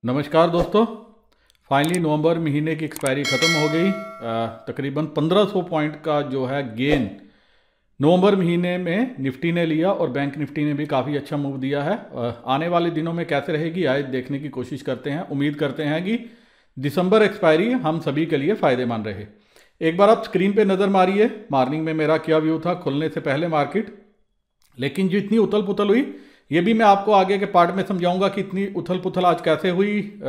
नमस्कार दोस्तों। फाइनली नवंबर महीने की एक्सपायरी ख़त्म हो गई। तकरीबन 1500 पॉइंट का जो है गेन नवंबर महीने में निफ्टी ने लिया और बैंक निफ्टी ने भी काफ़ी अच्छा मूव दिया है। आने वाले दिनों में कैसे रहेगी आए देखने की कोशिश करते हैं। उम्मीद करते हैं कि दिसंबर एक्सपायरी हम सभी के लिए फ़ायदेमंद रहे। एक बार आप स्क्रीन पे नज़र मारिए, मॉर्निंग में मेरा क्या व्यू था खुलने से पहले मार्केट, लेकिन जो इतनी उथल पुथल हुई ये भी मैं आपको आगे के पार्ट में समझाऊंगा कि इतनी उथल पुथल आज कैसे हुई।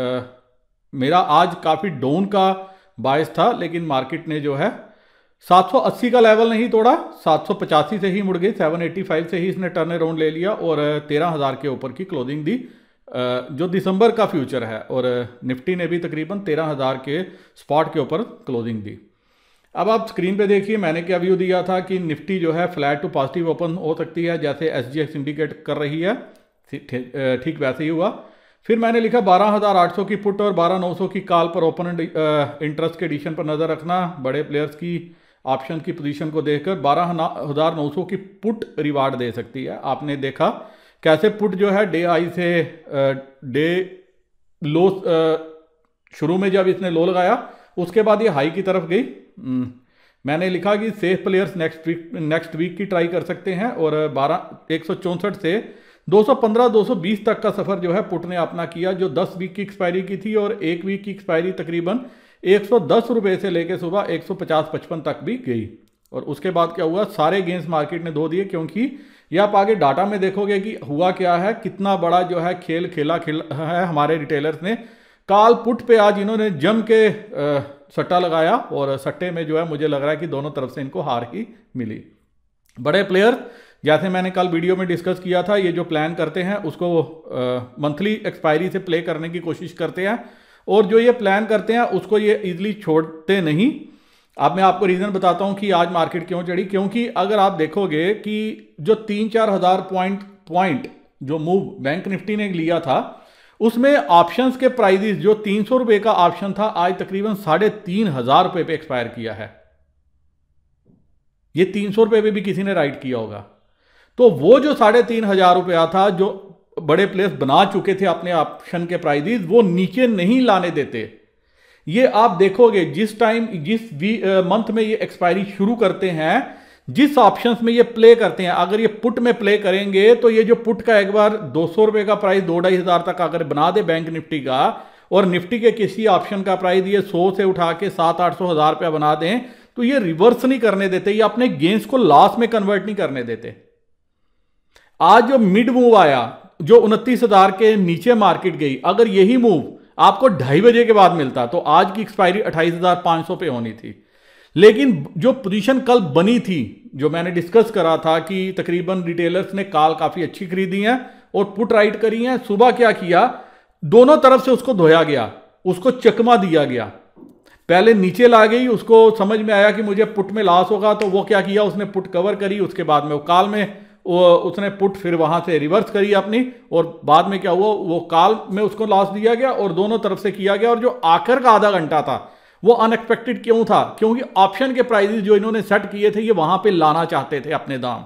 मेरा आज काफ़ी डाउन का बायस था, लेकिन मार्केट ने जो है 780 का लेवल नहीं तोड़ा, 785 से ही मुड़ गई, 785 से ही इसने टर्न अराउंड ले लिया और 13,000 के ऊपर की क्लोजिंग दी, जो दिसंबर का फ्यूचर है। और निफ्टी ने भी तकरीबन 13,000 के स्पॉट के ऊपर क्लोजिंग दी। अब आप स्क्रीन पे देखिए मैंने क्या व्यू दिया था कि निफ्टी जो है फ्लैट टू पॉजिटिव ओपन हो सकती है, जैसे एसजीएक्स इंडिकेट कर रही है, ठीक वैसे ही हुआ। फिर मैंने लिखा 12,800 की पुट और 12,900 की कॉल पर ओपन इंटरेस्ट के एडिशन पर नज़र रखना। बड़े प्लेयर्स की ऑप्शन की पोजीशन को देखकर 12,900 की पुट रिवार्ड दे सकती है। आपने देखा कैसे पुट जो है डे आई से डे लो, शुरू में जब इसने लो लगाया उसके बाद ये हाई की तरफ गई। मैंने लिखा कि सेफ प्लेयर्स नेक्स्ट वीक की ट्राई कर सकते हैं और 164 से 215-220 तक का सफ़र जो है पुट ने अपना किया, जो 10 वीक की एक्सपायरी की थी और एक वीक की एक्सपायरी तकरीबन 110 रुपये से लेकर सुबह 150-55 तक भी गई। और उसके बाद क्या हुआ, सारे गेंस मार्केट ने धो दिए, क्योंकि ये आप आगे डाटा में देखोगे कि हुआ क्या है, कितना बड़ा जो है खेल खेला है हमारे रिटेलर्स ने। काल पुट पे आज इन्होंने जम के सट्टा लगाया और सट्टे में जो है मुझे लग रहा है कि दोनों तरफ से इनको हार ही मिली। बड़े प्लेयर जैसे मैंने कल वीडियो में डिस्कस किया था, ये जो प्लान करते हैं उसको मंथली एक्सपायरी से प्ले करने की कोशिश करते हैं, और जो ये प्लान करते हैं उसको ये इजीली छोड़ते नहीं। अब मैं आपको रीज़न बताता हूं कि आज मार्केट क्यों चढ़ी। क्योंकि अगर आप देखोगे कि जो 3-4 हज़ार पॉइंट जो मूव बैंक निफ्टी ने लिया था, उसमें ऑप्शंस के प्राइजेस जो 300 रुपए का ऑप्शन था आज तकरीबन 3,500 रुपए पे एक्सपायर किया है। ये 300 रुपए पे भी किसी ने राइट किया होगा। तो वो जो 3,500 रुपया था जो बड़े प्लेयर्स बना चुके थे अपने ऑप्शन के प्राइजेस, वो नीचे नहीं लाने देते। ये आप देखोगे जिस टाइम जिस मंथ में ये एक्सपायरी शुरू करते हैं, जिस ऑप्शंस में ये प्ले करते हैं, अगर ये पुट में प्ले करेंगे तो ये जो पुट का एक बार 200 रुपए का प्राइस 2-2,500 तक अगर बना दे बैंक निफ्टी का, और निफ्टी के किसी ऑप्शन का प्राइस ये 100 से उठा के 700-800 रुपया बना दें, तो ये रिवर्स नहीं करने देते, ये अपने गेंस को लॉस में कन्वर्ट नहीं करने देते। आज जो मिड मूव आया, जो 29,000 के नीचे मार्केट गई, अगर यही मूव आपको 2:30 बजे के बाद मिलता तो आज की एक्सपायरी 28,500 पे होनी थी। लेकिन जो पोजीशन कल बनी थी, जो मैंने डिस्कस करा था कि तकरीबन रिटेलर्स ने कॉल काफी अच्छी खरीदी है और पुट राइट करी है, सुबह क्या किया, दोनों तरफ से उसको धोया गया, उसको चकमा दिया गया। पहले नीचे ला गई, उसको समझ में आया कि मुझे पुट में लॉस होगा, तो वो क्या किया, उसने पुट कवर करी, उसके बाद में वो कॉल में उसने पुट फिर वहां से रिवर्स करी अपनी, और बाद में क्या हुआ, वो कॉल में उसको लॉस दिया गया और दोनों तरफ से किया गया। और जो आखिर का आधा घंटा था वो अनएक्सपेक्टेड क्यों था, क्योंकि ऑप्शन के प्राइजेस जो इन्होंने सेट किए थे ये वहां पे लाना चाहते थे अपने दाम।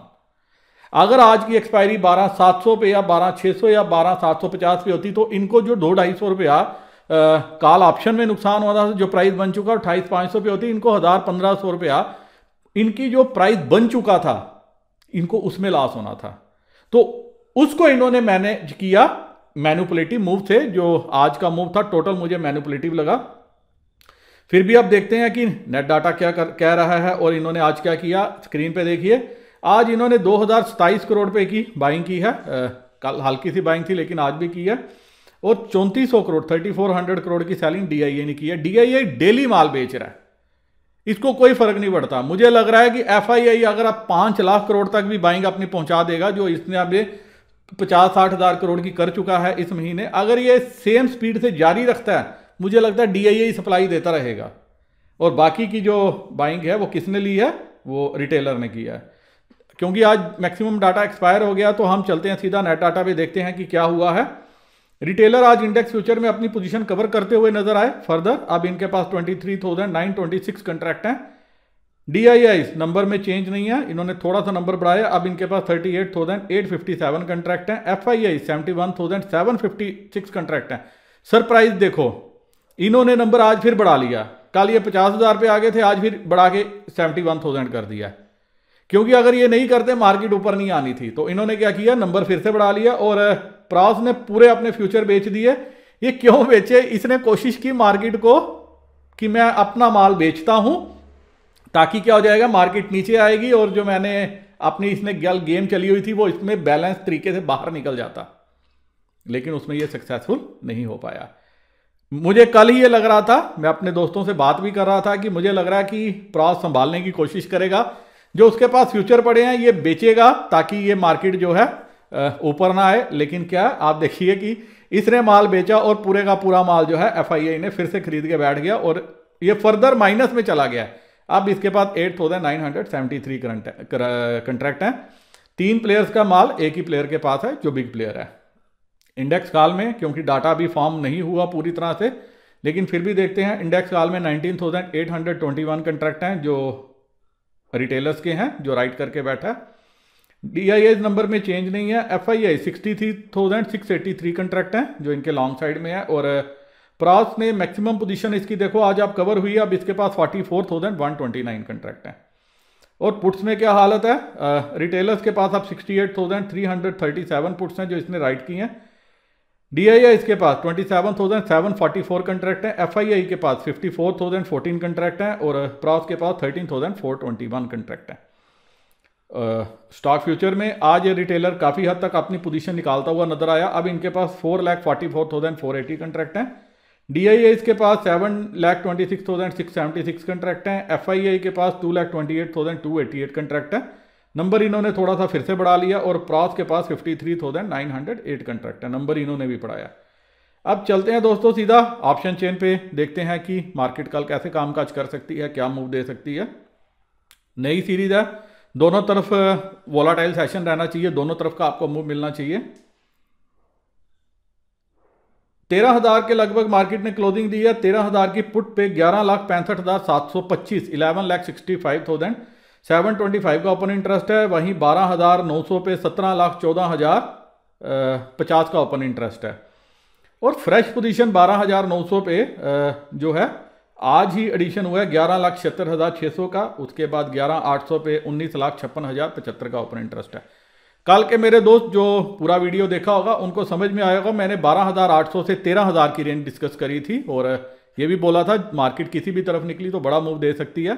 अगर आज की एक्सपायरी 12,700 पे या 12,600 या 12,750 पे होती तो इनको जो 200-250 रुपया कॉल ऑप्शन में नुकसान होता था, जो प्राइस बन चुका 28,500 पे होती, इनको 1,000-1,500 रुपया इनकी जो प्राइस बन चुका था इनको उसमें लॉस होना था। तो उसको इन्होंने मैनेज किया मैनिपुलेटिव मूव से। जो आज का मूव था टोटल मुझे मैनिपुलेटिव लगा। फिर भी अब देखते हैं कि नेट डाटा क्या कह रहा है और इन्होंने आज क्या किया। स्क्रीन पे देखिए, आज इन्होंने 2,027 करोड़ रुपए की बाइंग की है। कल हल्की सी बाइंग थी लेकिन आज भी की है। और 3,400 करोड़ 3,400 करोड़ की सेलिंग डीआईए ने की है। डीआईए डेली माल बेच रहा है, इसको कोई फर्क नहीं पड़ता। मुझे लग रहा है कि एफआईआई अगर आप 5 लाख करोड़ तक भी बाइंग अपनी पहुंचा देगा, जो इसने अब 50-60 हज़ार करोड़ की कर चुका है इस महीने, अगर ये सेम स्पीड से जारी रखता है, मुझे लगता है डीआईए सप्लाई देता रहेगा। और बाकी की जो बाइंग है वो किसने ली है, वो रिटेलर ने किया है। क्योंकि आज मैक्सिमम डाटा एक्सपायर हो गया, तो हम चलते हैं सीधा नेट डाटा पे, देखते हैं कि क्या हुआ है। रिटेलर आज इंडेक्स फ्यूचर में अपनी पोजीशन कवर करते हुए नजर आए फर्दर। अब इनके पास 23,926 कंट्रैक्ट हैं। डीआईआई नंबर में चेंज नहीं है, इन्होंने थोड़ा सा नंबर बढ़ाया, अब इनके पास 38,857 कंट्रैक्ट हैं। एफआईआई 71,756 कंट्रैक्ट हैं। सरप्राइज देखो, इन्होंने नंबर आज फिर बढ़ा लिया। कल ये 50,000 पे आ गए थे, आज फिर बढ़ा के 71,000 कर दिया। क्योंकि अगर ये नहीं करते मार्केट ऊपर नहीं आनी थी। तो इन्होंने क्या किया, नंबर फिर से बढ़ा लिया और प्राउस ने पूरे अपने फ्यूचर बेच दिए। ये क्यों बेचे? इसने कोशिश की मार्केट को कि मैं अपना माल बेचता हूं, ताकि क्या हो जाएगा, मार्केट नीचे आएगी और जो मैंने अपनी इसने गेम चली हुई थी वो इसमें बैलेंस तरीके से बाहर निकल जाता। लेकिन उसमें ये सक्सेसफुल नहीं हो पाया। मुझे कल ही ये लग रहा था, मैं अपने दोस्तों से बात भी कर रहा था कि मुझे लग रहा है कि प्राउस संभालने की कोशिश करेगा, जो उसके पास फ्यूचर पड़े हैं ये बेचेगा ताकि ये मार्केट जो है ऊपर ना आए। लेकिन क्या आप देखिए कि इसने माल बेचा और पूरे का पूरा माल जो है FII ने फिर से खरीद के बैठ गया और ये फर्दर माइनस में चला गया। अब इसके पास 8,973 कंट्रैक्ट हैं। 3 प्लेयर्स का माल एक ही प्लेयर के पास है जो बिग प्लेयर है। इंडेक्स कॉल में क्योंकि डाटा अभी फॉर्म नहीं हुआ पूरी तरह से, लेकिन फिर भी देखते हैं। इंडेक्स कॉल में 19,821 कंट्रैक्ट हैं जो रिटेलर्स के हैं, जो राइट करके बैठा है। DII नंबर में चेंज नहीं है। FII 63,683 कंट्रैक्ट हैं जो इनके लॉन्ग साइड में है। और प्राउस ने मैक्सिमम पोजीशन इसकी देखो आज आप कवर हुई है। अब इसके पास 44,129 कंट्रैक्ट हैं। और पुट्स में क्या हालत है, रिटेलर्स के पास अब 68,337 पुट्स हैं जो इसने राइट की हैं। DII इसके पास 27,744 कंट्रैक्ट हैं। FII के पास 54,014 कंट्रैक्ट हैं और प्राउस के पास 13,421 कंट्रैक्ट हैं। स्टॉक फ्यूचर में आज ये रिटेलर काफ़ी हद तक अपनी पोजीशन निकालता हुआ नजर आया। अब इनके पास 4,44,480 कंट्रैक्ट हैं। DII इसके पास 7,26,676 कंट्रैक्ट हैं। FII के पास 2,28,288 कंट्रैक्ट हैं। नंबर इन्होंने थोड़ा सा फिर से बढ़ा लिया और प्राउस के पास 53,908 कंट्रैक्ट है। नंबर इन्होंने भी बढ़ाया। अब चलते हैं दोस्तों सीधा ऑप्शन चेन पे, देखते हैं कि मार्केट कल कैसे कामकाज कर सकती है, क्या मूव दे सकती है। नई सीरीज है, दोनों तरफ वोलाटाइल सेशन रहना चाहिए, दोनों तरफ का आपको मूव मिलना चाहिए। 13,000 के लगभग मार्केट ने क्लोजिंग दी है। 13,000 की पुट पे 11,65,725 11,65,725 का ओपन इंटरेस्ट है। वहीं 12,900 पे 17,14,050 का ओपन इंटरेस्ट है। और फ्रेश पोजीशन 12,900 पे जो है आज ही एडिशन हुआ है 11,76,600 का। उसके बाद 11,800 पे 19,56,075 का ओपन इंटरेस्ट है। कल के मेरे दोस्त जो पूरा वीडियो देखा होगा उनको समझ में आएगा, मैंने 12,800 से 13,000 की रेंज डिस्कस करी थी और ये भी बोला था मार्केट किसी भी तरफ निकली तो बड़ा मूव दे सकती है।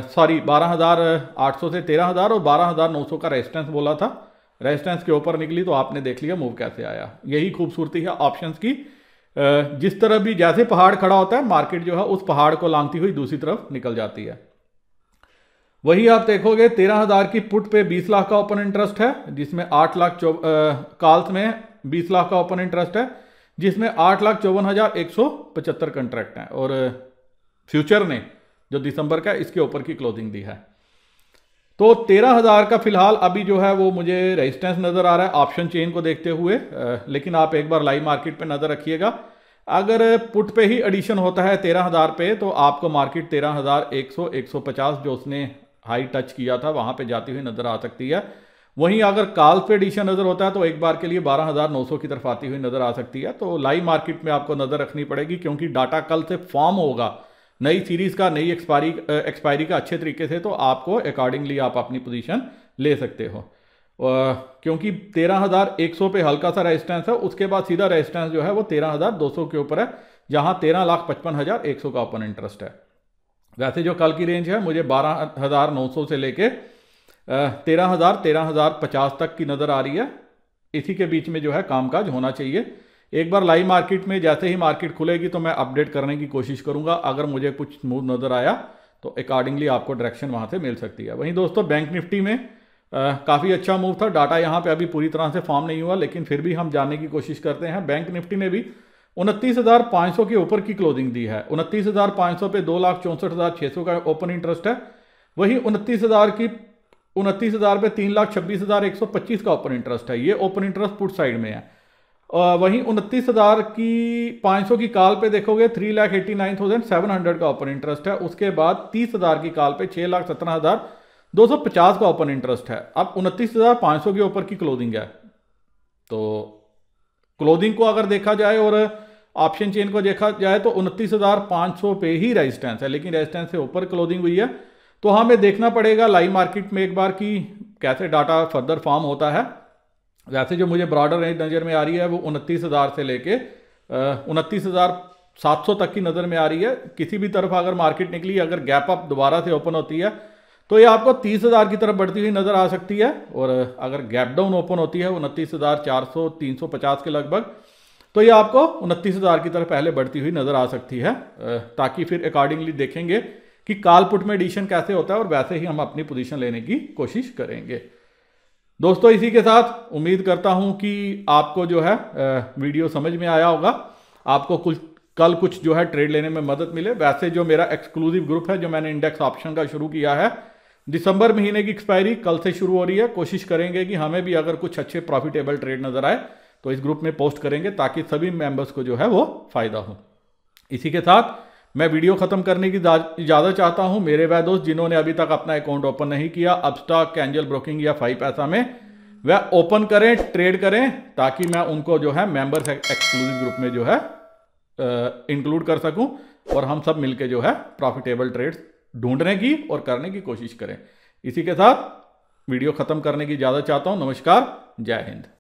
सॉरी 12,800 से 13,000 और 12,900 का रेजिस्टेंस बोला था। रेजिस्टेंस के ऊपर निकली तो आपने देख लिया मूव कैसे आया। यही खूबसूरती है ऑप्शंस की, जिस तरह भी जैसे पहाड़ खड़ा होता है मार्केट जो है उस पहाड़ को लांघती हुई दूसरी तरफ निकल जाती है। वही आप देखोगे 13,000 की पुट पे 20 लाख का ओपन इंटरेस्ट है, जिसमें 8 लाख कॉल्स में 20 लाख का ओपन इंटरेस्ट है, जिसमें 8,54,175 कंट्रैक्ट हैं। और फ्यूचर ने जो दिसंबर का इसके ऊपर की क्लोजिंग दी है। तो 13,000 का फिलहाल अभी जो है वो मुझे रेजिस्टेंस नजर आ रहा है ऑप्शन चेन को देखते हुए। लेकिन आप एक बार लाइव मार्केट पे नजर रखिएगा, अगर पुट पे ही एडिशन होता है 13,000 पे तो आपको मार्केट 13,100 150 जो उसने हाई टच किया था वहां पे जाती हुई नजर आ सकती है। वहीं अगर कॉल पे एडिशन नजर होता है तो एक बार के लिए 12,900 की तरफ आती हुई नजर आ सकती है। तो लाइव मार्केट में आपको नजर रखनी पड़ेगी, क्योंकि डाटा कल से फॉर्म होगा नई सीरीज का, नई एक्सपायरी का अच्छे तरीके से, तो आपको अकॉर्डिंगली आप अपनी पोजीशन ले सकते हो। क्योंकि 13,100 पे हल्का सा रेजिस्टेंस है, उसके बाद सीधा रेजिस्टेंस जो है वो 13,200 के ऊपर है, जहां 13,55,100 का ओपन इंटरेस्ट है। वैसे जो कल की रेंज है मुझे 12,900 से लेके 13,000-13,050 तक की नज़र आ रही है। इसी के बीच में जो है कामकाज होना चाहिए। एक बार लाइव मार्केट में जैसे ही मार्केट खुलेगी तो मैं अपडेट करने की कोशिश करूंगा। अगर मुझे कुछ मूव नज़र आया तो अकॉर्डिंगली आपको डायरेक्शन वहां से मिल सकती है। वहीं दोस्तों बैंक निफ्टी में काफ़ी अच्छा मूव था। डाटा यहाँ पे अभी पूरी तरह से फॉर्म नहीं हुआ, लेकिन फिर भी हम जानने की कोशिश करते हैं। बैंक निफ्टी ने भी 29,500 के ऊपर की क्लोजिंग दी है। 29,500 पे 2,64,600 का ओपन इंटरेस्ट है। वहीं 29,000 पे 3,26,125 का ओपन इंटरेस्ट है। ये ओपन इंटरेस्ट पुट साइड में है। वहीं 29,500 की कॉल पे देखोगे 3,89,700 का ओपन इंटरेस्ट है। उसके बाद 30,000 की कॉल पे 6,17,250 का ओपन इंटरेस्ट है। अब 29,500 के ऊपर की क्लोजिंग है, तो क्लोजिंग को अगर देखा जाए और ऑप्शन चेन को देखा जाए तो 29,500 पे ही रेजिस्टेंस है, लेकिन रेजिस्टेंस से ऊपर क्लोजिंग हुई है। तो हमें देखना पड़ेगा लाइव मार्केट में एक बार कि कैसे डाटा फर्दर फॉर्म होता है। वैसे जो मुझे ब्रॉडर रेंज नज़र में आ रही है वो 29,000 से लेके 29,700 तक की नज़र में आ रही है। किसी भी तरफ अगर मार्केट निकली, अगर गैप अप दोबारा से ओपन होती है तो ये आपको 30,000 की तरफ बढ़ती हुई नज़र आ सकती है, और अगर गैप डाउन ओपन होती है 29,400 350 के लगभग, तो ये आपको 29,000 की तरफ पहले बढ़ती हुई नज़र आ सकती है। ताकि फिर अकॉर्डिंगली देखेंगे कि कॉल पुट में एडिशन कैसे होता है और वैसे ही हम अपनी पोजीशन लेने की कोशिश करेंगे। दोस्तों इसी के साथ उम्मीद करता हूं कि आपको जो है वीडियो समझ में आया होगा, आपको कल कुछ जो है ट्रेड लेने में मदद मिले। वैसे जो मेरा एक्सक्लूसिव ग्रुप है जो मैंने इंडेक्स ऑप्शन का शुरू किया है, दिसंबर महीने की एक्सपायरी कल से शुरू हो रही है। कोशिश करेंगे कि हमें भी अगर कुछ अच्छे प्रॉफिटेबल ट्रेड नजर आए तो इस ग्रुप में पोस्ट करेंगे ताकि सभी मेंबर्स को जो है वो फायदा हो। इसी के साथ मैं वीडियो खत्म करने की इजाज़त चाहता हूं। मेरे वह दोस्त जिन्होंने अभी तक अपना अकाउंट ओपन नहीं किया अपस्टॉक, एंजल ब्रोकिंग या 5 पैसा में, वह ओपन करें, ट्रेड करें, ताकि मैं उनको जो है मेंबर्स एक्सक्लूसिव ग्रुप में जो है इंक्लूड कर सकूं और हम सब मिलके जो है प्रॉफिटेबल ट्रेड्स ढूंढने की और करने की कोशिश करें। इसी के साथ वीडियो खत्म करने की इजाज़त चाहता हूं। नमस्कार, जय हिंद।